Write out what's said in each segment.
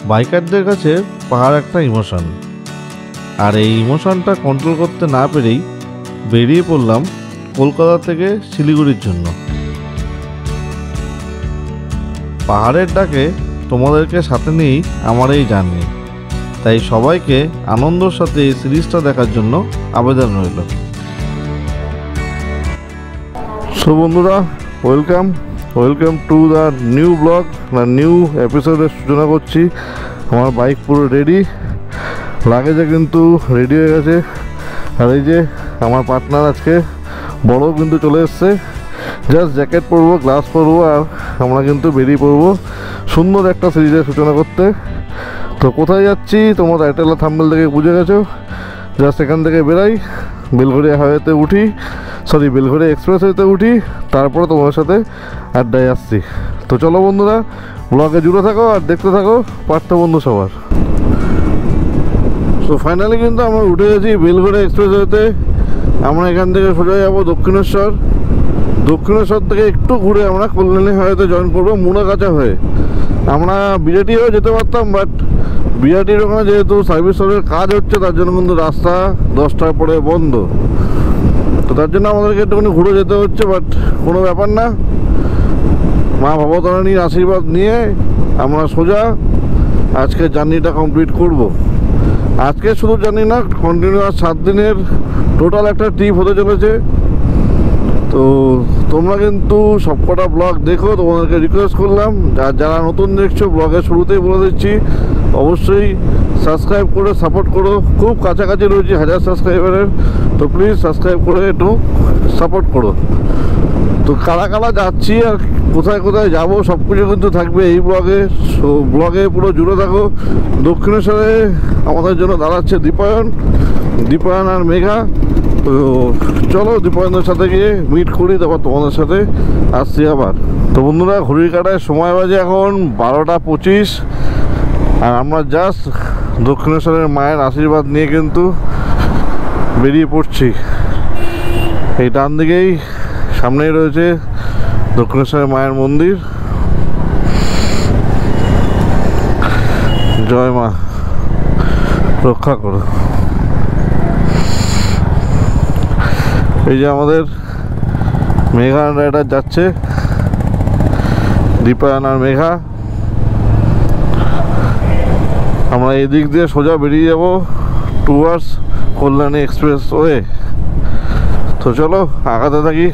বাইকারদের কাছে পাহাড় একটা ইমোশন, আর এই ইমোশনটা কন্ট্রোল করতে না পেরেই বেরিয়ে পড়লাম কলকাতা থেকে শিলিগুড়ির জন্য। পাহাড়ের ডাকে তোমাদেরকে সাথে নিয়েই আমার এই জার্নি, তাই সবাইকে আনন্দর সাথে এই সিরিজটা দেখার জন্য আবেদন রইল। সো বন্ধুরা, welcome to the new blog না নিউ এপিসোডের সূচনা করছি। আমার বাইক পুরো রেডি, লাগেজে কিন্তু রেডি হয়ে গেছে। আর এই যে আমার পার্টনার আজকে বড় কিন্তু চলে এসছে। জাস্ট জ্যাকেট পরবো, গ্লাস পরবো, আর আমরা কিন্তু বেরিয়ে পড়বো সুন্দর একটা সিরিজের সূচনা করতে। তো কোথায় যাচ্ছি তোমরা টাইটেল আর থাম্বনেল থেকে বুঝে গেছো। জাস্ট এখান থেকে বেরাই, বেলঘড়িয়া হাইওয়েতে উঠি, বেলঘড়িয়া এক্সপ্রেসওয়েতে উঠি, তারপরে তোমার সাথে আড্ডায় আসছি। তো চলো বন্ধুরা, ব্লগে জুড়ে থাকো আর দেখতে থাকো পার্থ বন্ধু সবার। সো ফাইনালি কিন্তু আমরা উঠে গেছি বেলঘড়িয়া এক্সপ্রেসওয়েতে। আমরা এখান থেকে সোজা যাবো দক্ষিণেশ্বর থেকে একটু ঘুরে আমরা কল্যাণী হাইওয়েতে জয়েন করবো মুড়াগাছা হয়ে। আমরা বিরাটি হয়ে যেতে পারতাম, বাট বিরাটির ওখানে যেহেতু সার্ভিস রোডের কাজ হচ্ছে, তার জন্য কিন্তু রাস্তা 10টার পরে বন্ধ। তো তার জন্য আমাদেরকে একটুখানি ঘুরে যেতে হচ্ছে, বাট কোনো ব্যাপার না। মা ভবতারিণীর আশীর্বাদ নিয়ে আমরা সোজা আজকে জার্নিটা কমপ্লিট করব। আজকে শুধু জানি না, কন্টিনিউয়াস 7 দিনের টোটাল একটা ট্রিপ হতে চলেছে। তো তোমরা কিন্তু সবকটা ব্লগ দেখো, তোমাদেরকে রিকোয়েস্ট করলাম। আর যারা নতুন দেখছো, ব্লগের শুরুতেই বলে দিচ্ছি, অবশ্যই সাবস্ক্রাইব করে সাপোর্ট করো। খুব কাছাকাছি রয়েছে 1000 সাবস্ক্রাইবারের, তো প্লিজ সাবস্ক্রাইব করে একটু সাপোর্ট করো। তো কারা কারা যাচ্ছি আর কোথায় কোথায় যাবো সব কিছু কিন্তু থাকবে এই ব্লগে। সো ব্লগে পুরো জুড়ে থাকো। দক্ষিণেশ্বরে আমাদের জন্য দাঁড়াচ্ছে দীপায়ন আর মেঘা। তো চলো দীপায়নদের সাথে গিয়ে মিট করি, তারপর তোমাদের সাথে আসছি আবার। তো বন্ধুরা, ঘড়ির কাটায় সময় বাজে এখন 12টা 25, আর আমরা জাস্ট দক্ষিণেশ্বরের মায়ের আশীর্বাদ নিয়ে কিন্তু বেরিয়ে পড়ছি। এই ডান দিকেই সামনেই রয়েছে দক্ষিণেশ্বরের মায়ের মন্দির। জয় মা, রক্ষা করো। এই যে আমাদের মেঘা রাইডার যাচ্ছে, দীপায়ন আর মেঘা। আমরা এই দিক দিয়ে সোজা বেরিয়ে যাব টুয়ার্ডস কল্যাণী এক্সপ্রেসওয়ে। তো চলো আগাতে থাকি।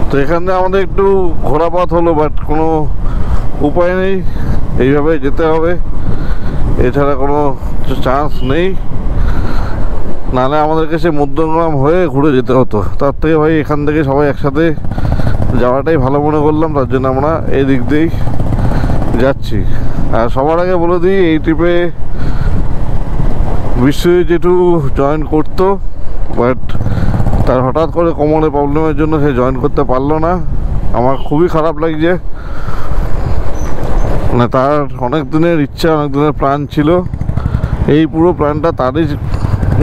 তো এখানে আমাদের একটু ঘোরাপাত হলো, বাট কোনো উপায় নেই, এইভাবে যেতে হবে, এছাড়া কোনো চান্স নেই। নাহলে আমাদেরকে সে মধ্যমগ্রাম হয়ে ঘুরে যেতে হতো। তার থেকে ভাই এখান থেকে সবাই একসাথে যাওয়াটাই ভালো মনে করলাম, তার জন্য আমরা এই দিক দিয়েই যাচ্ছি। আর সবার আগে বলে দিই, এই ট্রিপে বিশ্বজিৎ জেঠু জয়েন করতো, বাট তার হঠাৎ করে কোমরে প্রবলেমের জন্য সে জয়েন করতে পারলো না। আমার খুবই খারাপ লাগছে। মানে তার অনেক দিনের ইচ্ছা, অনেক দিনের প্ল্যান ছিল। এই পুরো প্ল্যানটা তারই,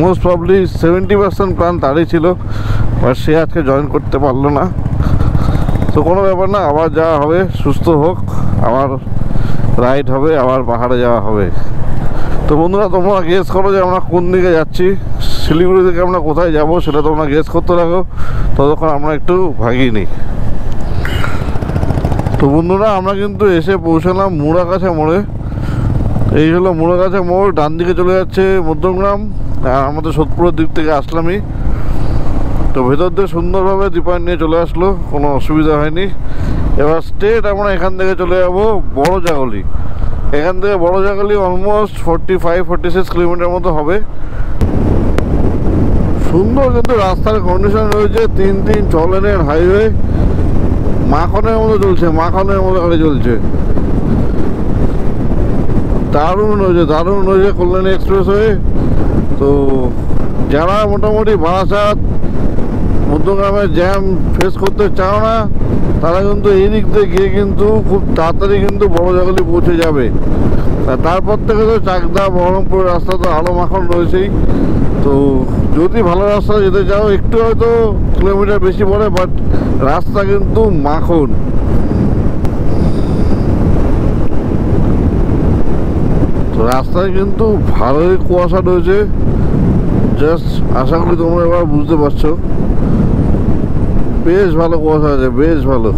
মোস্ট প্রবলি 70% প্ল্যান তারই ছিল, বাট সে আজকে জয়েন করতে পারলো না। তো কোনো ব্যাপার না, আবার যাওয়া হবে, সুস্থ হোক, আবার রাইড হবে, আবার পাহাড়ে যাওয়া হবে। তো বন্ধুরা, তোমরা গেস করো যে আমরা কোন দিকে যাচ্ছি। শিলিগুড়ি থেকে আমরা কোথায় যাব সেটা তোমরা গেস করতে থাকো, ততক্ষণ আমরা একটু ভাগিয়ে নিই। তো বন্ধুরা, আমরা কিন্তু এসে পৌঁছালাম মুড়াগাছা মোড়ে। এই হলো মুড়াগাছা মোড়, ডান দিকে চলে যাচ্ছে মধ্যমগ্রাম, আর আমাদের সোদপুরের দিক থেকে আসলামই। তো ভেতর দিয়ে সুন্দরভাবে দীপায়ন নিয়ে চলে আসলো, কোনো অসুবিধা হয়নি। এবার স্ট্রেট আমরা এখান থেকে চলে যাব বড় জাগলি। এখান থেকে বড় জাগলি অলমোস্ট 45-46 কিলোমিটার মতো হবে। সুন্দর কিন্তু রাস্তার কন্ডিশন রয়েছে, 3 6 লেনের হাইওয়ে, মাখনের মতো চলছে, মাখনের মতো গাড়ি চলছে। দারুণ হয়েছে কল্যাণী এক্সপ্রেসওয়ে। তো যারা মোটামুটি বারাসাত মধ্যগ্রামের জ্যাম ফেস করতে চাও না, তারা কিন্তু এই দিক দিয়ে গিয়ে কিন্তু খুব তাড়াতাড়ি কিন্তু বড় জাগলি পৌঁছে যাবে। তারপর থেকে তো চাকদা বহরমপুরের রাস্তা তো আলো মাখন রয়েছেই। তো যদি ভালো রাস্তা যেতে চাও, একটু হয়তো কিলোমিটার বেশি পড়ে, বাট রাস্তা কিন্তু মাখন। রাস্তায় কিন্তু ভালোই কুয়াশা রয়েছে, জাস্ট আশা করি তোমরা এবার বুঝতে পারছো। বেশ ভালো কুয়াশা আছে, বেশ ভালো।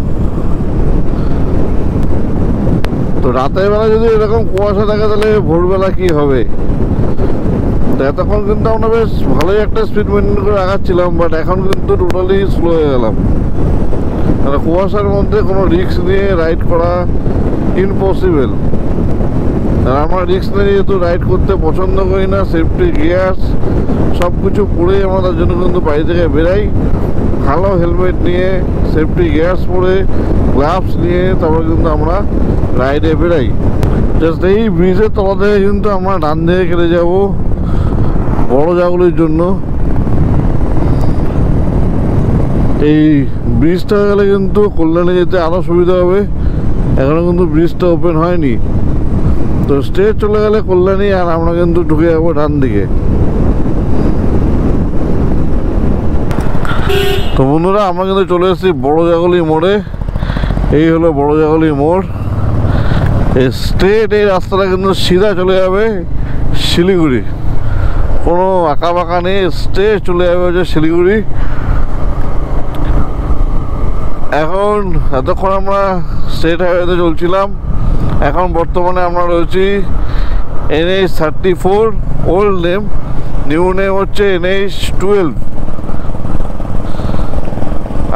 তো রাতের বেলা যদি এরকম কুয়াশা থাকে তাহলে ভোরবেলা কি হবে। তো এতক্ষণ কিন্তু আমরা বেশ ভালোই একটা স্পিড মেনটেন করে আগাচ্ছিলাম, বাট এখন কিন্তু টোটালি স্লো হয়ে গেলাম। মানে কুয়াশার মধ্যে কোনো রিস্ক নিয়ে রাইড করা ইম্পসিবল। আর আমরা রিস্ক নিয়ে যেহেতু রাইড করতে পছন্দ করি না, সেফটি গিয়ার্স সব কিছু পরে আমরা তার জন্য কিন্তু বাড়ি থেকে বেরাই ভালো হেলমেট নিয়ে, সেফটি গিয়ার্স পরে, গ্লাভস নিয়ে, তারপর কিন্তু আমরা রাইডে বেরাই। জাস্ট এই ব্রিজের তলা থেকে কিন্তু আমরা ডান দিকে কেটে যাব বড় জাগুলির জন্য। এই ব্রিজটা গেলে কিন্তু কল্যাণে যেতে আরও সুবিধা হবে, এখনো কিন্তু ব্রিজটা ওপেন হয়নি। তো স্ট্রেট চলে গেলে কল্যাণী, আর আমরা কিন্তু ঢুকে যাবো ডান দিকে। তো বন্ধুরা, আমরা কিন্তু চলে এসেছি বড় জাগলি মোড়ে। এই হলো বড় জাগলি মোড়। এই স্ট্রেট এই রাস্তাটা কিন্তু সিধা চলে যাবে শিলিগুড়ি, কোনো আঁকা বাঁকা নেই, স্ট্রেট চলে যাবে হচ্ছে শিলিগুড়ি। এখন এতক্ষণ আমরা স্টেট হাইওয়েতে চলছিলাম, এখন বর্তমানে আমরা রয়েছি NH-34, old name, new name হচ্ছে NH-12।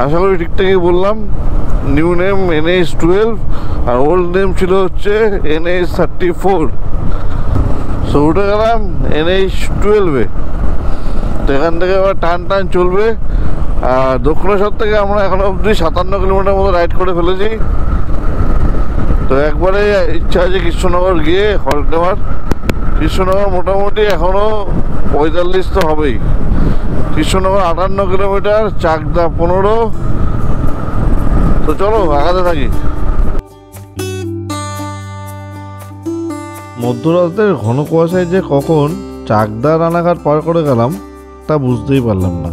আশা করি ঠিকঠাকই বললাম, নিউ নেম NH-12 আর ওল্ড নেম ছিল হচ্ছে NH-34। সো উঠে গেলাম NH-12-এ। তো এখান থেকে আবার টান টান চলবে। আর দক্ষিণেশ্বর থেকে আমরা এখনো অবধি 57 কিলোমিটার মতো রাইড করে ফেলেছি। তো একবারে ইচ্ছা আছে কৃষ্ণনগর গিয়ে হল্ট নেওয়ার। কৃষ্ণনগর মোটামুটি এখনও 45 তো হবেই। কৃষ্ণনগর 58 কিলোমিটার, চাকদা 15। তো চলো আগাতে থাকি। মধ্যরাতের ঘন কুয়াশায় যে কখন চাকদা রানাঘাট পার করে গেলাম তা বুঝতেই পারলাম না।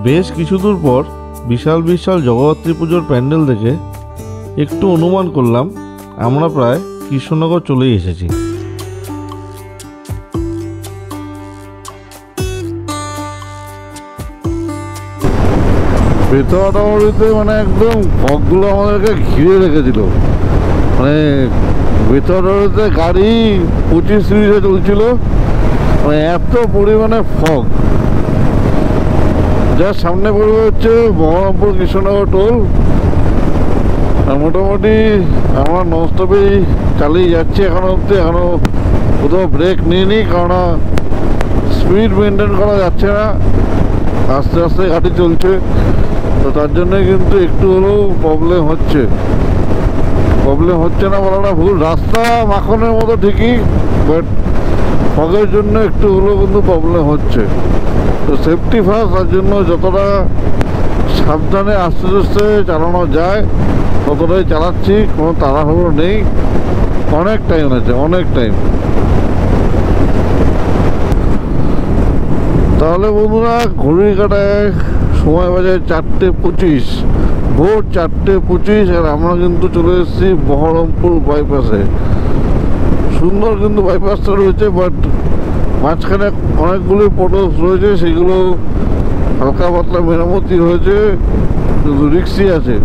বেশ কিছু দূর পর বিশাল বিশাল জগদ্ধাত্রী পুজোর প্যান্ডেল দেখে একটু অনুমান করলাম আমরা প্রায় কৃষ্ণনগর চলেই এসেছি। বেতনটাতে মানে একদম ফগগুলো আমাদেরকে ঘিরে রেখেছিল। মানে বেতনটাতে গাড়ি 25-30-এ চলছিল, মানে এত পরিমাণে ফগ। যার সামনে পড়বে হচ্ছে বহরমপুর কৃষ্ণনগর টোল। আর মোটামুটি আমরা ননস্টপেই চালিয়ে যাচ্ছি এখনো অবধি, এখনো কোথাও ব্রেক নিইনি, কারণ স্পিড মেনটেন করা যাচ্ছে না, আস্তে আস্তে গাড়ি চলছে। তো তার জন্যই কিন্তু একটু হলেও প্রবলেম হচ্ছে। প্রবলেম হচ্ছে না বলাটা ভুল, রাস্তা মাখনের মতো ঠিকই, বাট ফগের জন্য একটু হলেও কিন্তু প্রবলেম হচ্ছে। তো সেফটি ফার্স্ট, তার জন্য যতটা সাবধানে আস্তে আস্তে চালানো যায় ততটাই চালাচ্ছি, কোনো তাড়াহুড়ো নেই। অনেক টাইম আছে, অনেক টাইম। তাহলে বন্ধুরা, ঘড়ির কাটায় সময় বাজে 4:25, ভোর 4:25। আর আমরা কিন্তু চলে এসেছি বহরমপুর বাইপাসে। সুন্দর কিন্তু বাইপাসটা রয়েছে, বাট মাঝখানে অনেকগুলি পটলস রয়েছে, সেগুলো হালকা পাতলা মেরামতি হয়েছে, কিন্তু রিক্সি আছে।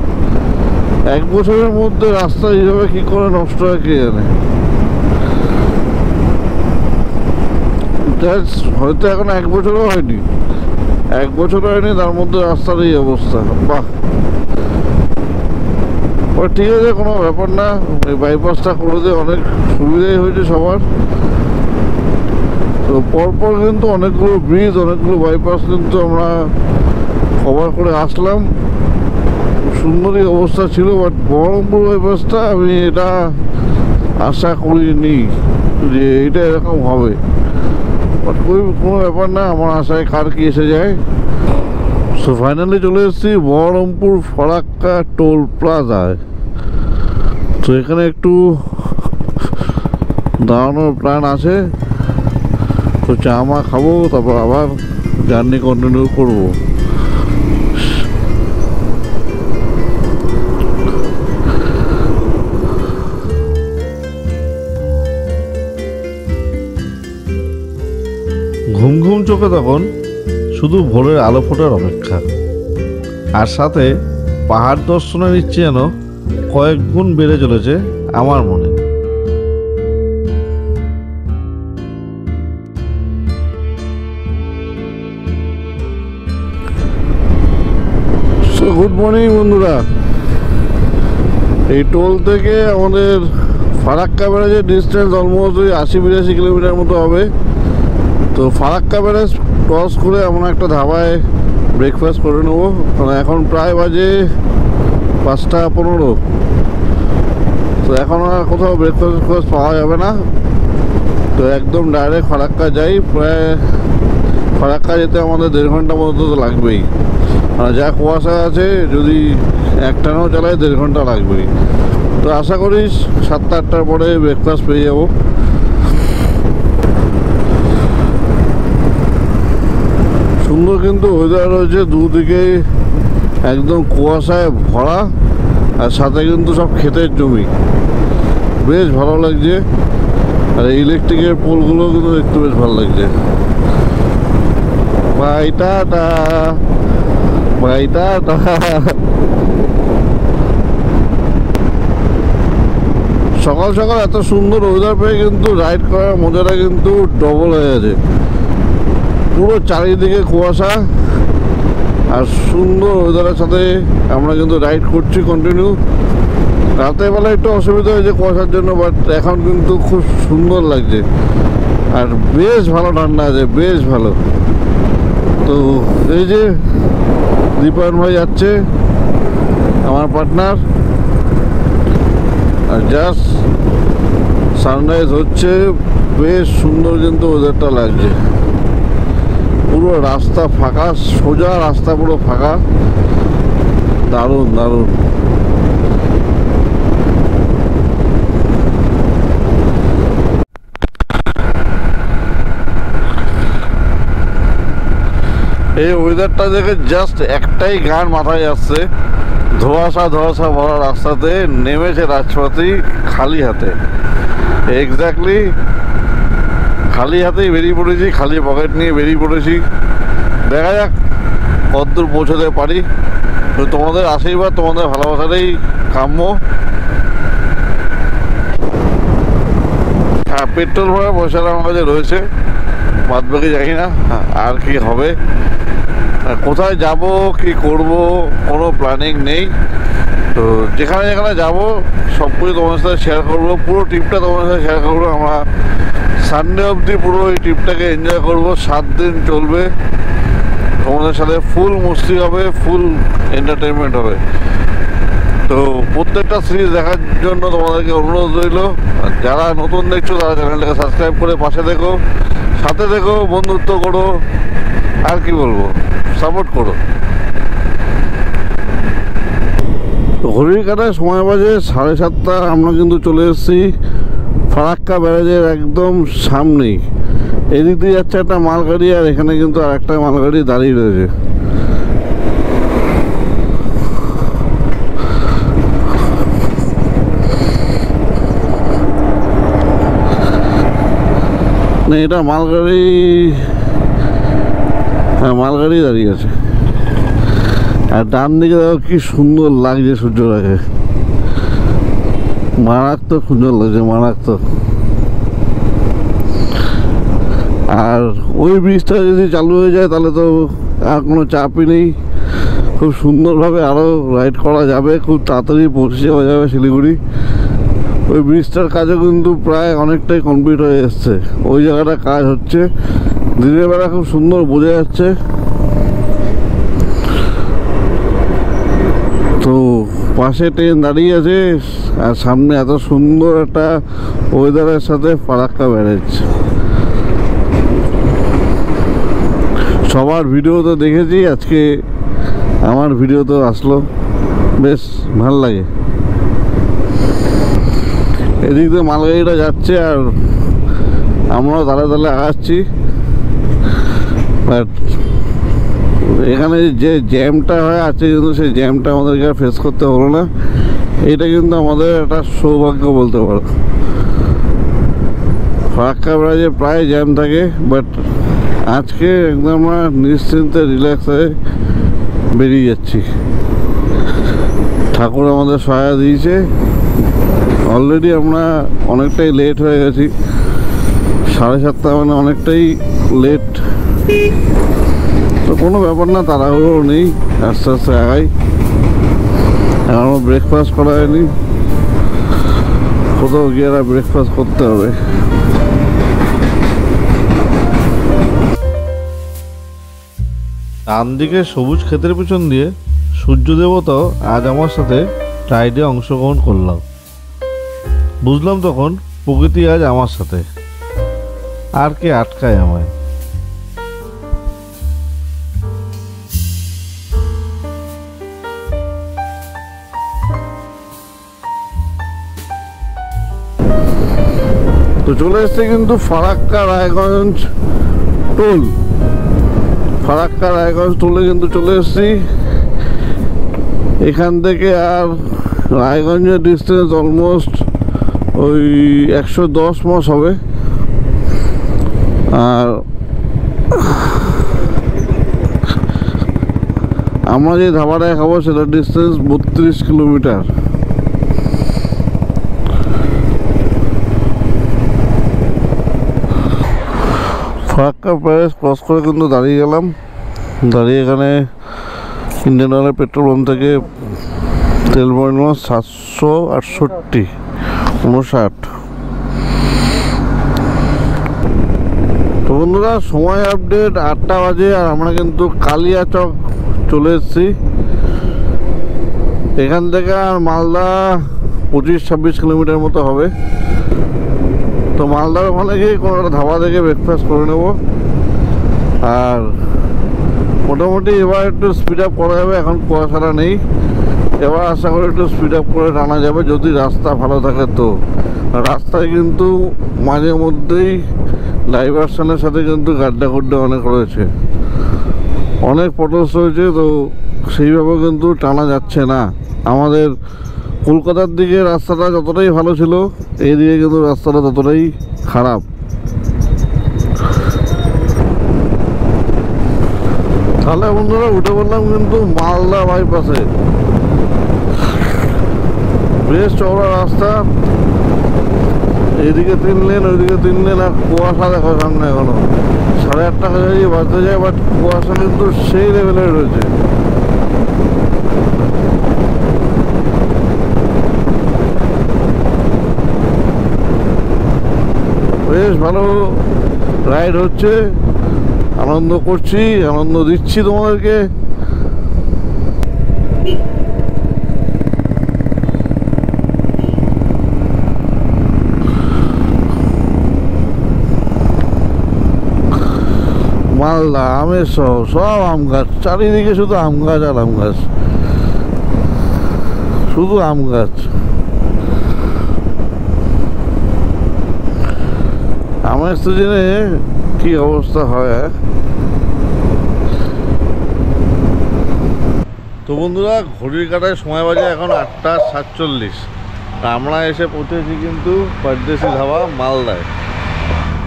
1 বছরের মধ্যে রাস্তা এইভাবে কী করে নষ্ট হয় কে জানে। হয়তো এখন 1 বছরও হয়নি, 1 বছর হয়নি, তার মধ্যে রাস্তার এই অবস্থা। বাহ, ঠিক আছে, কোনো ব্যাপার না। এই বাইপাসটা করে দিয়ে অনেক সুবিধাই হয়েছে সবার। তো পরপর কিন্তু অনেকগুলো ব্রিজ, অনেকগুলো বাইপাস কিন্তু আমরা কভার করে আসলাম। সুন্দরই অবস্থা ছিল, বাট বহরমপুর বাইপাসটা আমি এটা আশা করিনি যে এটা এরকম হবে। বাট কোনো ব্যাপার না, আমার আশায় কার কি এসে যায়। সো ফাইনালি চলে এসেছি বহরমপুর ফরাক্কা টোল প্লাজায়। তো এখানে একটু দাঁড়ানোর প্ল্যান আছে। তো চা মা খাবো, তারপর আবার জার্নি কন্টিনিউ করবো। চোখে তখন শুধু ভোরের আলো ফোটার অপেক্ষা, আর সাথে পাহাড় দর্শনের ইচ্ছে যেন কয়েক গুণ বেড়ে চলেছে আমার মনে। গুড মর্নিং বন্ধুরা। এই টোল থেকে আমাদের ফারাক্কা ব্যারাজের ডিস্টেন্স অলমোস্ট ওই 80-82 কিলোমিটার মতো হবে। তো ফারাক্কা ব্যারাজ ক্রস করে আমরা একটা ধাবায় ব্রেকফাস্ট করে নেবো। মানে এখন প্রায় বাজে 5:15। তো এখন আর কোথাও ব্রেকফাস্ট পাওয়া যাবে না, তো একদম ডাইরেক্ট ফারাক্কা যাই। প্রায় ফারাক্কা যেতে আমাদের 1.5 ঘন্টা মতো তো লাগবেই। মানে যা কুয়াশা আছে, যদি একটানাও চালায় 1.5 ঘন্টা লাগবেই। তো আশা করি 7-8টার পরে ব্রেকফাস্ট পেয়ে যাবো। সুন্দর কিন্তু ওয়েদার রয়েছে, দুদিকে একদম কুয়াশায় ভরা, আর সাথে কিন্তু সব ক্ষেতের জমি, বেশ ভালো লাগছে। আর ইলেকট্রিকের পোলগুলো কিন্তু দেখতে বেশ ভালো লাগছে। বাইটাটা বাইটাটা সকাল সকাল এত সুন্দর ওয়েদার পেয়ে কিন্তু রাইড করার মজাটা কিন্তু ডবল হয়ে গেছে। পুরো চারিদিকে কুয়াশা আর সুন্দর ওয়েদারের সাথে আমরা কিন্তু রাইড করছি কন্টিনিউ। রাতের বেলা একটু অসুবিধা হয়েছে কুয়াশার জন্য, বাট এখন কিন্তু খুব সুন্দর লাগছে আর বেশ ভালো ঠান্ডা আছে, বেশ ভালো। তো এই যে দীপায়ন ভাই যাচ্ছে, আমার পার্টনার, আর জাস্ট সানরাইজ হচ্ছে, বেশ সুন্দর কিন্তু ওয়েদারটা লাগছে। পুরো রাস্তা ফাঁকা, সোজা রাস্তা পুরো ফাঁকা, দারুণ দারুণ। এই ওয়েদারটা দেখে জাস্ট একটাই গান মাথায় আসছে, ধোঁয়াশা ধোঁয়াশা ভরা রাস্তাতে নেমেছে রাজপথী খালি হাতে। এক্স্যাক্টলি খালি হাতেই বেরিয়ে পড়েছি, খালি পকেট নিয়ে বেরিয়ে পড়েছি। দেখা যাক কতদূর পৌঁছাতে পারি। তো তোমাদের আশীর্বাদ, তোমাদের ভালোবাসাটাই কাম্য। হ্যাঁ, পেট্রোল ভরা পয়সাটা আমার কাছে রয়েছে, বাদ বাকি জানি না আর কি হবে। কোথায় যাব কি করব কোনো প্ল্যানিং নেই। তো যেখানে যেখানে যাব সব কিছু তোমাদের সাথে শেয়ার করবো, পুরো ট্রিপটা তোমাদের সাথে শেয়ার করবো। আমরা সানডে অবধি পুরো এই ট্রিপটাকে এনজয় করবো, 7 দিন চলবে। তোমাদের সাথে ফুল মস্তি হবে, ফুল এন্টারটেনমেন্ট হবে। তো প্রত্যেকটা সিরিজ দেখার জন্য তোমাদেরকে অনুরোধ রইল। যারা নতুন দেখছো তারা চ্যানেলটাকে সাবস্ক্রাইব করে পাশে দেখো, সাথে দেখো, বন্ধুত্ব করো, আর কি বলবো, সাপোর্ট করো। ঘড়ির কাটায় সময় বাজে 7:30। আমরা কিন্তু চলে এসেছি ফারাক্কা ব্যারাজের একদম সামনেই। এদিক দিয়ে যাচ্ছে একটা মালগাড়ি, আর এখানে কিন্তু আর একটা মালগাড়ি দাঁড়িয়ে রয়েছে। না, এটা মালগাড়ি, হ্যাঁ মালগাড়ি দাঁড়িয়ে আছে। আর ডান দিকে দেখো কি সুন্দর লাগছে সূর্যটাকে, মারাত্মক সুন্দর লাগছে, মারাত্মক। আর ওই ব্রিজটা যদি চালু হয়ে যায় তাহলে তো আর কোনো চাপই নেই, খুব সুন্দরভাবে আরও রাইড করা যাবে, খুব তাড়াতাড়ি পৌঁছে যাওয়া যাবে শিলিগুড়ি। ওই ব্রিজটার কাজও কিন্তু প্রায় অনেকটাই কমপ্লিট হয়ে এসছে, ওই জায়গাটা কাজ হচ্ছে। দিনের বেলা খুব সুন্দর বোঝা যাচ্ছে। তো পাশে ট্রেন দাঁড়িয়ে আছে, আর সামনে এত সুন্দর একটা ওয়েদারের সাথে ফারাক্কা ব্যারেজ। সবার ভিডিও তো দেখেছি, আজকে আমার ভিডিও তো আসলো, বেশ ভাল লাগে। এদিক দিয়ে মালগাড়িটা যাচ্ছে আর আমরাও তালে তালে আগাচ্ছি। বাট এখানে যে জ্যামটা হয় আছে, কিন্তু সেই জ্যামটা আমাদেরকে আর ফেস করতে হলো না। এটা কিন্তু আমাদের একটা সৌভাগ্য বলতে পারো। ফারাক্কা ব্যারাজে প্রায় জ্যাম থাকে, বাট আজকে একদম আমরা নিশ্চিন্তে রিল্যাক্স হয়ে বেরিয়ে যাচ্ছি। ঠাকুর আমাদের সহায় দিয়েছে। অলরেডি আমরা অনেকটাই লেট হয়ে গেছি, 7:30 মানে অনেকটাই লেট। তো কোনো ব্যাপার না, তাড়াহুড়ো নেই, আস্তে আস্তে আগাই। এখনো ব্রেকফাস্ট করা হয়নি, কোথাও গিয়ে ব্রেকফাস্ট করতে হবে। ডান দিকে সবুজ ক্ষেতের পিছন দিয়ে সূর্য দেবতাও আজ আমার সাথে রাইডে অংশগ্রহণ করলাম। বুঝলাম তখন প্রকৃতি আজ আমার সাথে, আর কে আটকায় আমায়। তো চলে এসছে কিন্তু ফারাক্কা রায়গঞ্জ টোল। ফারাক্কা রায়গঞ্জ টোলে কিন্তু চলে এসছি। এখান থেকে আর রায়গঞ্জের ডিস্টেন্স অলমোস্ট ওই 110 মাস হবে। আর আমরা যে ধাবাটায় খাবো সেটার distance 32 kilometre. Farakka palace cross করে কিন্তু দাঁড়িয়ে গেলাম। দাঁড়িয়ে এখানে ইন্ডিয়ান অয়েলের পেট্রোল পাম্প থেকে তেল ভরে নেওয়া 768.59। তো বন্ধুরা, সময় আপডেট 8টা বাজে, আর আমরা কিন্তু কালিয়াচক চলে এসেছি। এখান থেকে আর মালদা 25-26 কিলোমিটার মতো হবে। তো মালদার ওখানে গিয়ে কোনো একটা ধাবা থেকে ব্রেকফাস্ট করে নেব। আর মোটামুটি এবার একটু স্পিড আপ করা যাবে, এখন কুয়াশাটা নেই। এবার আশা করি একটু স্পিড আপ করে টানা যাবে, যদি রাস্তা ভালো থাকে। তো রাস্তায় কিন্তু মাঝে মধ্যেই ডাইভারশনের সাথে কিন্তু গাড্ডা গুড্ডা অনেক রয়েছে, অনেক পটস রয়েছে। তো সেইভাবে কিন্তু টানা যাচ্ছে না। আমাদের কলকাতার দিকে রাস্তাটা যতটাই ভালো ছিল, এই দিকে কিন্তু রাস্তাটা ততটাই খারাপ। তাহলে বন্ধুরা উঠে বললাম কিন্তু মালদা বাইপাসে। বেশ চওড়া রাস্তা, এইদিকে 3 লেন, ওইদিকে 3 লেন। আর কুয়াশা দেখো সামনে, এখনো 8:30 কাছাকাছি বাজতে যায়, বাট কুয়াশা কিন্তু সেই লেভেলের রয়েছে। বেশ ভালো রাইড হচ্ছে, আনন্দ করছি, আনন্দ দিচ্ছি তোমাদেরকে। মালদা আমের শহর, সব আম গাছ, চারিদিকে শুধু আম গাছ আর আম গাছ, শুধু আম গাছ। আমের সিজনে কি অবস্থা হয়। তো বন্ধুরা, ঘড়ির কাঁটায় সময় বাজে এখন 8:47। আমরা এসে পৌঁছেছি কিন্তু পারদেশি ধাবা মালদায়।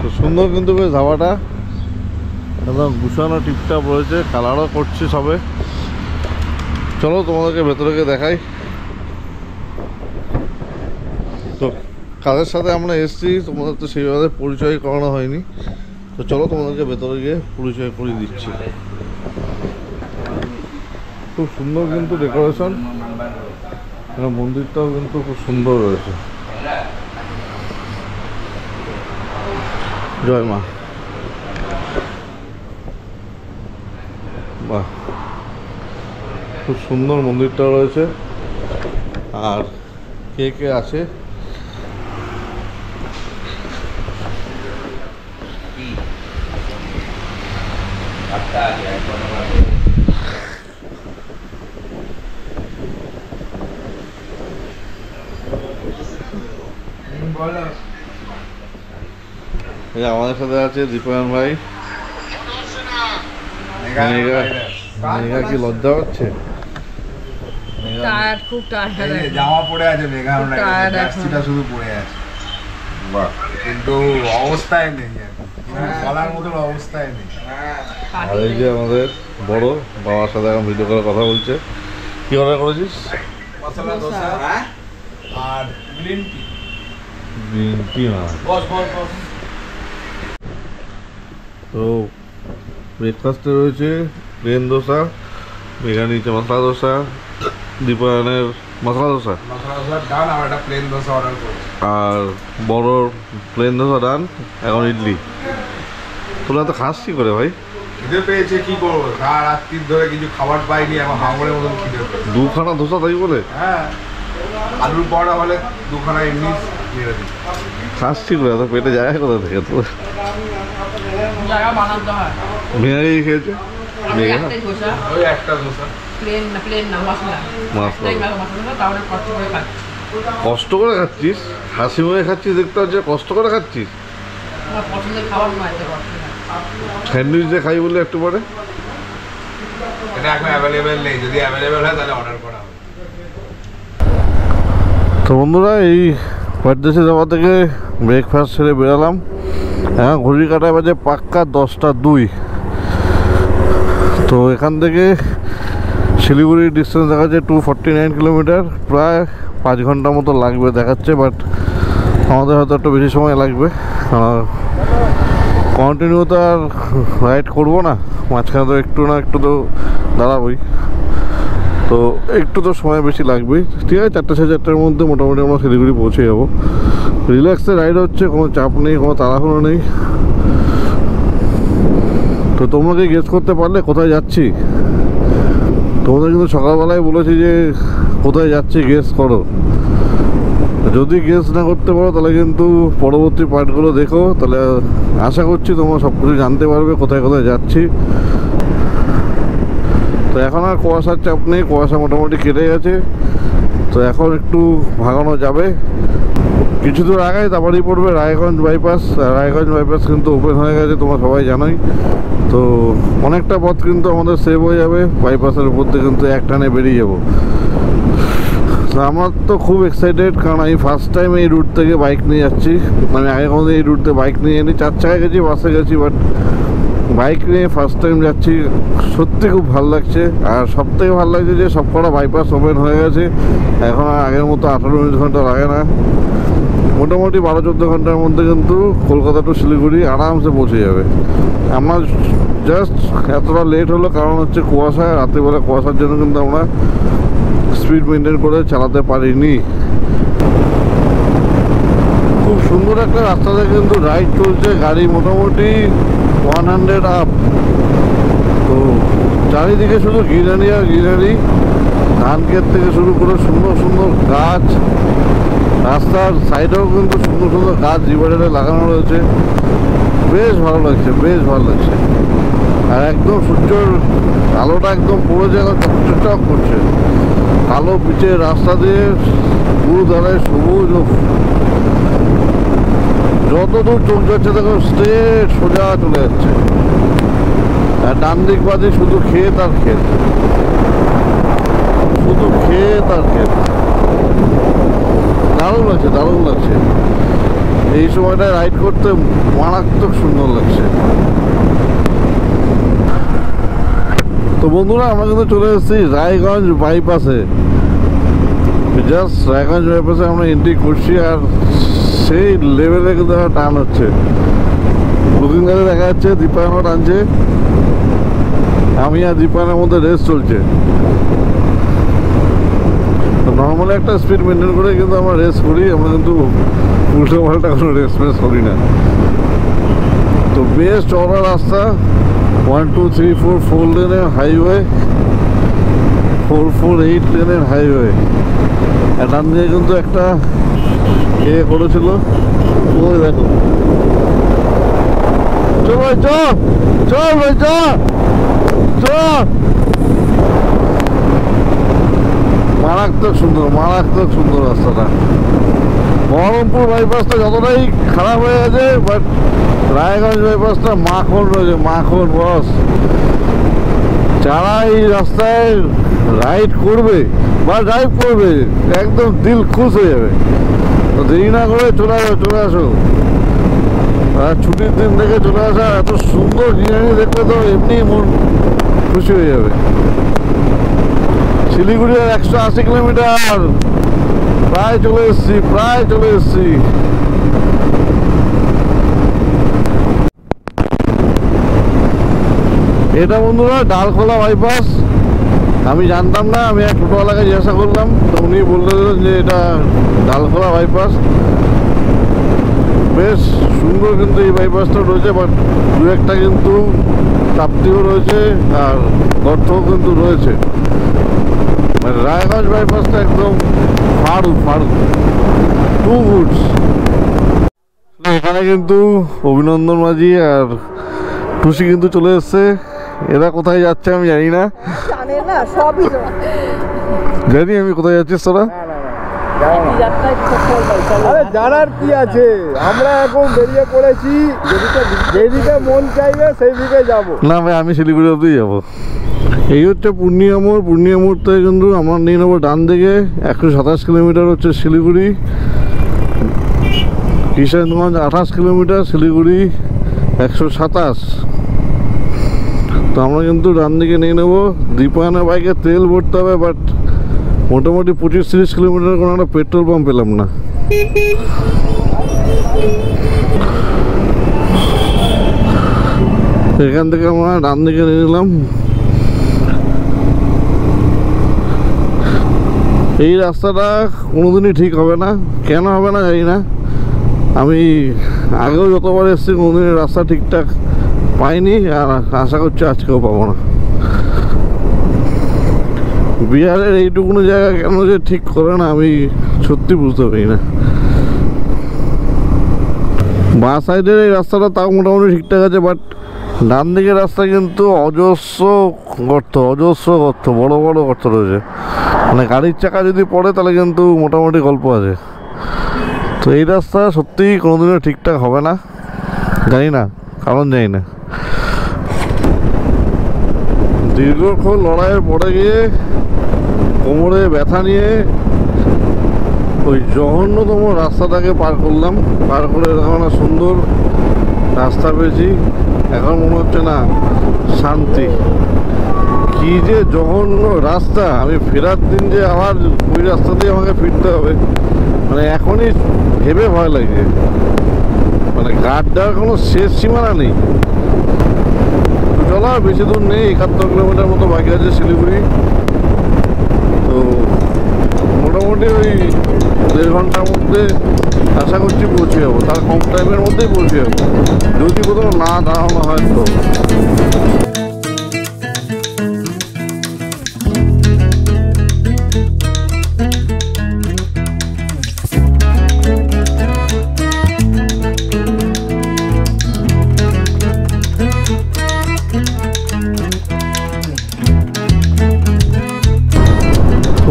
তো সুন্দর কিন্তু বেশ ধাবাটা, একদম গুছানো টিপটাপ রয়েছে, কালারও করছি সবে। চলো তোমাদেরকে ভেতরে গিয়ে দেখাই। তো কাদের সাথে আমরা এসেছি তোমাদের তো সেইভাবে পরিচয় করানো হয়নি। তো চলো তোমাদেরকে ভেতরে গিয়ে পরিচয় করিয়ে দিচ্ছি। খুব সুন্দর কিন্তু ডেকোরেশন, মন্দিরটাও কিন্তু খুব সুন্দর রয়েছে। জয় মা। বাহ, খুব সুন্দর মন্দিরটা রয়েছে। আর কে কে আছে আমাদের সাথে আছে দীপায়ন ভাই। মেঘা কি লজ্জা হচ্ছে? খুব জামা পড়ে আছে মেঘা, শুধু পড়ে আছে, কিন্তু অবস্থায় নেই। বলার মতো অবস্থায় নেই। আর এই যে আমাদের বড় বাবার সাথে এখন ভিডিও করে কথা বলছে। কি অর্ডার করেছিস? মশলা দোসা আর গ্রিন টি। গ্রিন টি না, বস। তো ব্রেকফাস্টে রয়েছে প্লেন দোসা, এখানে নিচে মশলা দোসা, দীপায়নের মশলা দোসা মশলা দোসা ডান আর একটা প্লেন দোসা অর্ডার করেছি। আর বড় প্লেন দোসা ডান। এখন ইডলি। তোরা তো খাস কি করে ভাই? খিদে পেয়েছে, কি করবো, রাত 3 ধরে কিছু খাবার পাইনি, এখন হাঙরের মতন খিদে পেয়েছে। দুখানা দোসা তাই বলে? হ্যাঁ, আলুর পরোটা হলে 2খানা এমনি মেরে দিই। খাস কি করে? এত পেটে জায়গা কোথা থেকে? তো জায়গা বানাতে হয়। মেয়েরাই খেয়েছে। আমি একটাই দোসা, ওই একটা দোসা। প্লেন না মশলা। মশলা। একটাই মশলা, তাহলে কষ্ট করে খাচ্ছি। কষ্ট করে খাচ্ছিস? হাসি মুখে খাচ্ছিস দেখতে হচ্ছে, কষ্ট করে খাচ্ছিস। আমার পছন্দের খাবার নয়, এত কষ্ট না। স্যান্ডউইচ দিয়ে খাই বলে একটু পরে। এটা এখন অ্যাভেলেবেল নেই, যদি অ্যাভেলেবেল হয় তাহলে অর্ডার করা হবে। তো বন্ধুরা, এই পারদেশে যাওয়া থেকে ব্রেকফাস্ট সেরে বেরালাম। হ্যাঁ, ঘড়ির কাটায় বাজে পাক্কা 10টা 2। তো এখান থেকে শিলিগুড়ির ডিস্টেন্স দেখাচ্ছে 249 কিলোমিটার, প্রায় 5 ঘন্টা মতো লাগবে দেখাচ্ছে। বাট আমাদের হয়তো একটু বেশি সময় লাগবে, কন্টিনিউ তো আর রাইড করবো না, মাঝখানে তো একটু না একটু তো দাঁড়াবই, তো একটু তো সময় বেশি লাগবেই। ঠিক আছে, 4টে 4:30টার মধ্যে মোটামুটি আমরা শিলিগুড়ি পৌঁছে যাবো। রিল্যাক্সে রাইড হচ্ছে, কোনো চাপ নেই, কোনো তাড়াহুড়ো নেই। তো তোমরা কি গেস করতে পারলে কোথায় যাচ্ছি? তোমাদের কিন্তু সকালবেলায় বলেছি যে কোথায় যাচ্ছি গেস করো। যদি গেস না করতে পারো তাহলে কিন্তু পরবর্তী পার্টগুলো দেখো, তাহলে আশা করছি তোমরা সব কিছু জানতে পারবে কোথায় কোথায় যাচ্ছি। তো এখন আর কুয়াশার চাপ নেই, কুয়াশা মোটামুটি কেটে গেছে। তো এখন একটু ভাগানো যাবে। কিছু দূর আগায় তারপরেই পড়বে রায়গঞ্জ বাইপাস। রায়গঞ্জ বাইপাস কিন্তু ওপেন হয়ে গেছে, তোমরা সবাই জানোই। তো অনেকটা পথ কিন্তু আমাদের সেভ হয়ে যাবে, বাইপাসের উপর দিয়ে কিন্তু একটানে বেরিয়ে যাবো। তো আমার তো খুব এক্সাইটেড, কারণ আমি ফার্স্ট টাইম এই রুট থেকে বাইক নিয়ে যাচ্ছি। আমি আগে কোনো এই রুট থেকে বাইক নিয়ে যাইনি, 4 চাকায় গেছি, বাসে গেছি, বাট বাইক নিয়ে ফার্স্ট টাইম যাচ্ছি। সত্যি খুব ভালো লাগছে। আর সব থেকে ভালো লাগছে যে সব কটা বাইপাস ওপেন হয়ে গেছে, এখন আর আগের মতো 18-19 ঘন্টা লাগে না। মোটামুটি 12-14 ঘন্টার মধ্যে কিন্তু কলকাতা টু শিলিগুড়ি আরামসে পৌঁছে যাবে। আমার জাস্ট এতটা লেট হলো কারণ হচ্ছে কুয়াশা, রাত্রিবেলা কুয়াশার জন্য কিন্তু আমরা স্পিড মেনটেন করে চালাতে পারিনি। খুব সুন্দর একটা রাস্তাতে কিন্তু রাইড চলছে, গাড়ি মোটামুটি 100 আপ। তো চারিদিকে শুধু গ্রিনারি আর গ্রিনারি, ধান ক্ষেত থেকে শুরু করে সুন্দর সুন্দর গাছ, রাস্তার সাইডেও কিন্তু সুন্দর সুন্দর গাছ ডিভাইডারে লাগানো রয়েছে। বেশ ভালো লাগছে, বেশ ভালো লাগছে। আর একদম সূর্যের আলোটা একদম পড়েছে, এখন চকচক করছে। কালো পিচের রাস্তা দিয়ে পুরো ধারে সবুজ, যত দূর চোখ যাচ্ছে দেখো স্ট্রেট সোজা চলে যাচ্ছে। আর ডান দিক বাদে শুধু ক্ষেত আর ক্ষেত, শুধু ক্ষেত আর ক্ষেত। দারুণ লাগছে, দারুণ লাগছে। এই সময়টা রাইড করতে মারাত্মক সুন্দর লাগছে। তো বন্ধুরা, আমরা কিন্তু চলে এসেছি রায়গঞ্জ বাইপাসে। জাস্ট রায়গঞ্জ বাইপাসে আমরা এন্ট্রি করছি, আর সেই লেভেলে কিন্তু একটা টান হচ্ছে। বুকিং গাড়ি দেখা যাচ্ছে, দীপায়নও টানছে, আমি আর দীপায়নের মধ্যে রেস চলছে। নর্মালি একটা স্পিড মেনটেন করে কিন্তু আমরা রেস করি, আমরা কিন্তু উল্টো পাল্টা কোনো রেস ফেস করি না। তো বেশ চওড়া রাস্তা, 1, 2, 3, 4 4 লেনের হাইওয়ে, 448 লেনের হাইওয়ে। ডান দিয়ে কিন্তু একটা করেছিল, ওই দেখো। চল ভাই চল, চল ভাই চল, চল। মারাত্মক সুন্দর, মারাত্মক সুন্দর রাস্তাটা। বহরমপুর বাইপাসটা যতটাই খারাপ হয়ে গেছে, বাট রায়গঞ্জ বাইপাসটা মাখন রয়েছে, মাখন বস। যারা এই রাস্তায় রাইড করবে বা ড্রাইভ করবে, একদম দিল খুশ হয়ে যাবে। তো দেরি না করে চলে আসো, চলে আসো। আর ছুটির দিন থেকে চলে আসা, এত সুন্দর জিনিস দেখলে তো এমনি মন খুশি হয়ে যাবে। শিলিগুড়ি আর 180 কিলোমিটার, প্রায় চলে এসছি, প্রায় চলে এসছি। এটা বন্ধুরা ডালখোলা বাইপাস। আমি জানতাম না, আমি এক টোটোওয়ালাকে জিজ্ঞাসা করলাম, তো উনি বললেন যে এটা ডালখোলা বাইপাস। বেশ সুন্দর কিন্তু এই বাইপাসটা রয়েছে, বাট দু একটা কিন্তু চাপতিও রয়েছে আর গর্তও কিন্তু রয়েছে। মানে রায়গঞ্জ বাইপাসটা একদম ফাড়ু ফাড়ু, টু গুডস। এখানে কিন্তু অভিনন্দন মাঝি আর টুসি কিন্তু চলে এসছে। এরা কোথায় যাচ্ছে আমি জানি না, জানি আমি কোথায় যাচ্ছিস তোরা? আরে জানার কি আছে, আমরা এখন বেরিয়ে পড়েছি, যেদিকে মন চাইবে সেই দিকে যাবো। না ভাই, আমি শিলিগুড়ি অবধি যাবো। এই হচ্ছে পূর্ণিয়া মোড়। পূর্ণিয়া মোড় থেকে কিন্তু আমার নিয়ে নেবো ডান দিকে। 127 কিলোমিটার হচ্ছে শিলিগুড়ি। কিষানগঞ্জ 28 কিলোমিটার, শিলিগুড়ি 127। তো আমরা কিন্তু ডান দিকে নিয়ে নেবো। দীপায়নের বাইকে তেল ভরতে হবে, বাট মোটামুটি 25-30 কিলোমিটার কোনো একটা পেট্রোল পাম্প পেলাম না। এখান থেকে আমরা ডান দিকে নিয়ে নিলাম। এই রাস্তাটা কোনোদিনই ঠিক হবে না, কেন হবে না জানি না। আমি আগেও যতবার এসেছি কোনোদিনই রাস্তা ঠিকঠাক পাইনি, আর আশা করছি আজকেও পাবো না। বিহারের এইটুকুনো জায়গা কেন যে ঠিক করে না, আমি সত্যি বুঝতে পারি না। বাঁ সাইডের এই রাস্তাটা তাও মোটামুটি ঠিকঠাক আছে, বাট ডান দিকের রাস্তা কিন্তু অজস্র গর্ত, অজস্র গর্ত, বড় বড় গর্ত রয়েছে। মানে গাড়ির চাকা যদি পড়ে তাহলে কিন্তু মোটামুটি গল্প আছে। তো এই রাস্তা সত্যিই কোনোদিনও ঠিকঠাক হবে না, জানি না কারণ, জানি না। দীর্ঘক্ষণ লড়াইয়ের পরে গিয়ে কোমরে ব্যথা নিয়ে ওই জঘন্যতম রাস্তাটাকে পার করলাম। পার করে এরকম একটা সুন্দর রাস্তা পেয়েছি। এখন মনে হচ্ছে না শান্তি। কি যে জঘন্য রাস্তা, আমি ফেরার দিন যে আবার ওই রাস্তা দিয়ে আমাকে ফিরতে হবে, মানে এখনই ভেবে ভয় লাগে। মানে গাড় দেওয়ার কোনো শেষ সীমানা নেই। চলো, বেশি দূর নেই, 71 কিলোমিটার মতো বাকি আছে শিলিগুড়ি। তো মোটামুটি ওই 1.5 ঘন্টার মধ্যে আশা করছি পৌঁছে যাবো, তার কম টাইমের মধ্যেই পৌঁছে যাবো, যদি কোথাও না দাঁড়ানো হয় তো।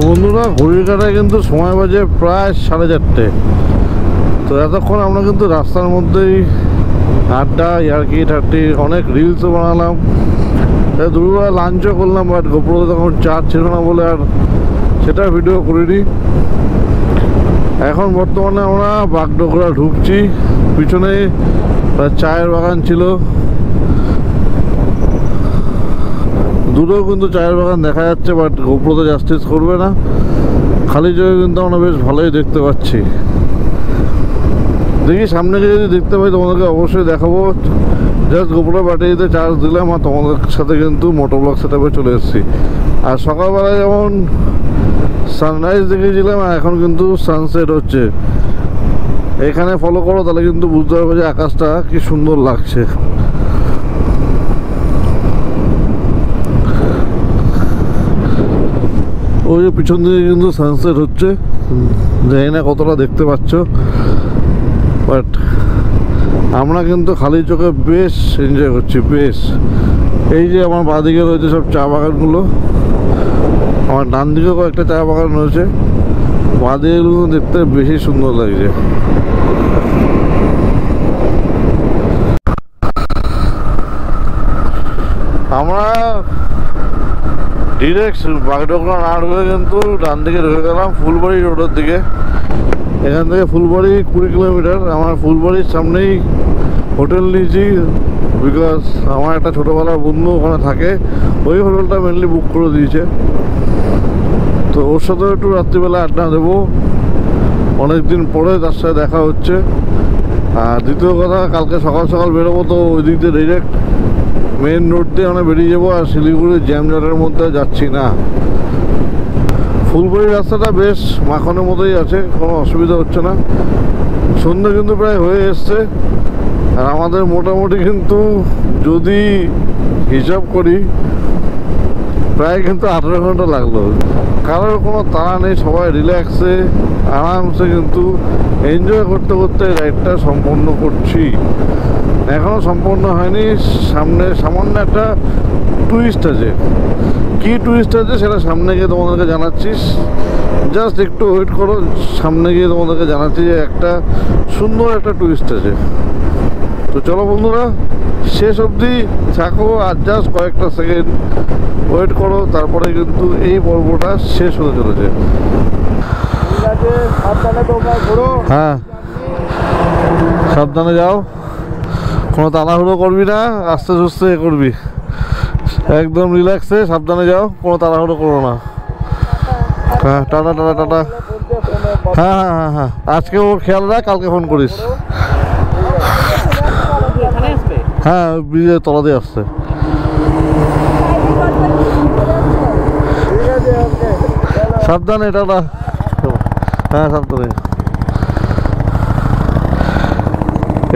বন্ধুরা, ঘড়ির কাটায় কিন্তু সময় বাজে প্রায় 4:30। তো এতক্ষণ আমরা কিন্তু রাস্তার মধ্যেই আড্ডা, ইয়ার্কি ঠাট্টি, অনেক রিলসও বানালাম, দুপুরবেলা লাঞ্চও করলাম, বাট গোপ্রোতে তখন চার্জ ছিল না বলে আর সেটা ভিডিও করিনি। এখন বর্তমানে আমরা বাগডোগরা ঢুকছি। পিছনে চায়ের বাগান ছিল, দূরেও কিন্তু চায়ের বাগান দেখা যাচ্ছে, বাট গোপ্রোতে জাস্টিস করবে না। খালি চোখে কিন্তু আমরা বেশ ভালোই দেখতে পাচ্ছি। দেখি সামনে গিয়ে যদি দেখতে পাই তোমাদেরকে অবশ্যই দেখাবো। জাস্ট গোপ্রো ব্যাটারিতে চার্জ দিলাম আর তোমাদের সাথে কিন্তু মোটোব্লগ সেটআপে চলে এসেছি। আর সকালবেলায় যেমন সানরাইজ দেখেছিলাম, আর এখন কিন্তু সানসেট হচ্ছে। এখানে ফলো করো, তাহলে কিন্তু বুঝতে পারবে যে আকাশটা কি সুন্দর লাগছে। ওই যে পিছন দিকে কিন্তু সানসেট হচ্ছে, জানি না কতটা দেখতে পাচ্ছ, বাট আমরা কিন্তু খালি চোখে বেশ এনজয় করছি, বেশ। এই যে আমার বাঁদিকে রয়েছে সব চা বাগানগুলো, আমার ডান দিকেও কয়েকটা চা বাগান রয়েছে, বাঁদিকেগুলো দেখতে বেশি সুন্দর লাগছে। আমরা ডিরেক্ট বাগডোগরা না ঢুকে কিন্তু ডান দিকে ঢুকে গেলাম ফুলবাড়ি রোডের দিকে। এখান থেকে ফুলবাড়ি 20 কিলোমিটার। আমার ফুলবাড়ির সামনেই হোটেল নিয়েছি, বিকজ আমার একটা ছোটোবেলার বন্ধু ওখানে থাকে, ওই হোটেলটা মেনলি বুক করে দিয়েছে। তো ওর সাথে একটু রাত্রিবেলা আড্ডা দেবো, অনেকদিন পরে তার সাথে দেখা হচ্ছে। আর দ্বিতীয় কথা, কালকে সকাল সকাল বেরোবো, তো ওই দিক দিয়ে ডিরেক্ট মেন রোড দিয়ে আমরা বেরিয়ে যাবো। আর শিলিগুড়ির জ্যামজটের মধ্যে যাচ্ছি না। ফুলবাড়ির রাস্তাটা বেশ মাখনের মতোই আছে, কোনো অসুবিধা হচ্ছে না। সন্ধ্যা কিন্তু প্রায় হয়ে এসছে, আর আমাদের মোটামুটি কিন্তু যদি হিসাব করি প্রায় কিন্তু 18 ঘন্টা লাগলো। কারোর কোনো তাড়া নেই, সবাই রিল্যাক্সে আরামসে কিন্তু এনজয় করতে করতে রাইডটা সম্পন্ন করছি। এখনও সম্পূর্ণ হয়নি, সামনে সামান্য একটা টুইস্ট আছে। কি টুইস্ট আছে সেটা সামনে গিয়ে তোমাদেরকে জানাচ্ছিস, জাস্ট একটু ওয়েট করো। সামনে গিয়ে তোমাদেরকে জানাচ্ছি যে একটা সুন্দর একটা টুইস্ট আছে। তো চলো বন্ধুরা, শেষ অবধি থাকো আর জাস্ট কয়েকটা সেকেন্ড ওয়েট করো, তারপরে কিন্তু এই পর্বটা শেষ হতে চলেছে। ঠিক আছে, সাবধানে তোমরা ঘোরো। হ্যাঁ, সাবধানে যাও, কোনো তাড়াহুড়ো করবি না, আস্তে সুস্তে করবি, একদম রিল্যাক্সে সাবধানে যাও, কোনো তাড়াহুড়ো করো না। হ্যাঁ, টাটা টাটা টাটা। হ্যাঁ হ্যাঁ হ্যাঁ হ্যাঁ, আজকে ওর খেয়াল রাখ, কালকে ফোন করিস। হ্যাঁ, ব্রিজের তলা দিয়ে আসছে। ঠিক আছে, ওকে, চলো। সাবধানে, টাটা। হ্যাঁ, সাবধানে।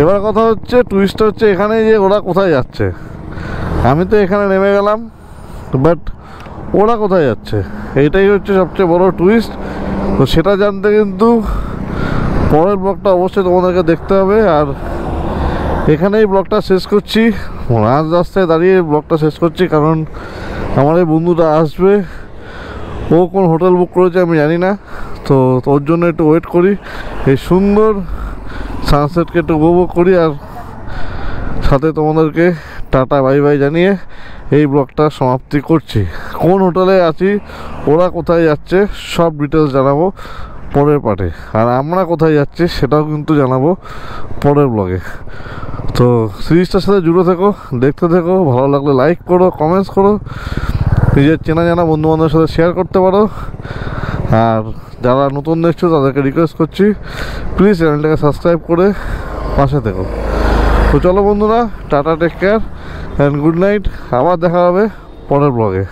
এবার কথা হচ্ছে, টুইস্ট হচ্ছে এখানে যে ওরা কোথায় যাচ্ছে। আমি তো এখানে নেমে গেলাম, বাট ওরা কোথায় যাচ্ছে এইটাই হচ্ছে সবচেয়ে বড় টুইস্ট। তো সেটা জানতে কিন্তু পরের ব্লগটা অবশ্যই তোমাদেরকে দেখতে হবে। আর এখানেই ব্লগটা শেষ করছি, রাজ রাস্তায় দাঁড়িয়ে ব্লগটা শেষ করছি, কারণ আমার এই বন্ধুটা আসবে, ও কোন হোটেল বুক করেছে আমি জানি না। তো ওর জন্য একটু ওয়েট করি, এই সুন্দর সানসেটকে একটু উপভোগ করি, আর সাথে তোমাদেরকে টাটা বাই বাই জানিয়ে এই ব্লগটা সমাপ্তি করছি। কোন হোটেলে আছি, ওরা কোথায় যাচ্ছে, সব ডিটেলস জানাবো পরের পার্টে। আর আমরা কোথায় যাচ্ছি সেটাও কিন্তু জানাবো পরের ব্লগে। তো সিরিজটার সাথে জুড়ে থেকো, দেখতে থেকো, ভালো লাগলে লাইক করো, কমেন্টস করো, নিজের চেনা জানা বন্ধুবান্ধবের সাথে শেয়ার করতে পারো। আর যারা নতুন দেখছো তাদেরকে রিকোয়েস্ট করছি, প্লিজ চ্যানেলটাকে সাবস্ক্রাইব করে পাশে থেকো। তো চলো বন্ধুরা, tata, take care and good night. আবার দেখা হবে পরের ব্লগে।